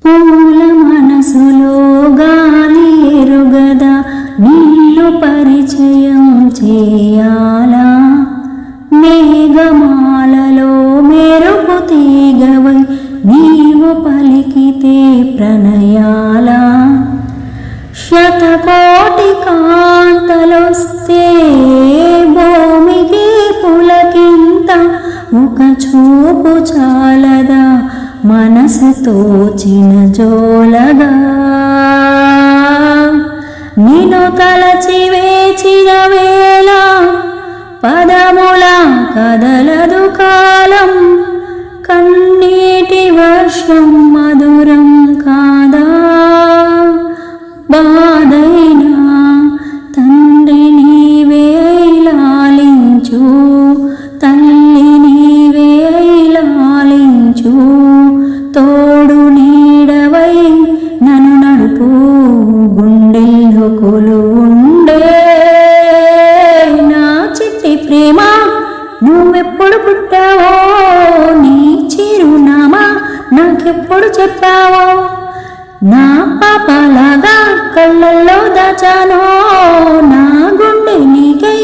పూల మనసులో గాలి ఎరుగదా నీళ్ళు పరిచయం చేయాలా మేఘమాలలో మెరుపు తీగవై నీవు పలికితే ప్రణయాలా శతకోటి కాంతలొస్తే భూమికి పులకింత ఒక చూపు చాలదా మనసు తోచిన జోలగా నిన్ను తలచి వేచిన వేళ పదముల కదలదు కాలం కన్నీటి వర్షం మధురం కాదా బాధైనా తండ్రి నీవే లాలించు తల్లి నీవే లాలించు తోడు నీడవై నన్ను నడుపు గుండెల్లో కొలువుండే నా చిట్టి ప్రేమ నువ్వెప్పుడు పుట్టావో నీ చిరునామా నాకెప్పుడు చెప్పావో నా పాపలాగా కళ్ళల్లో దాచానో నా గుండె నీకై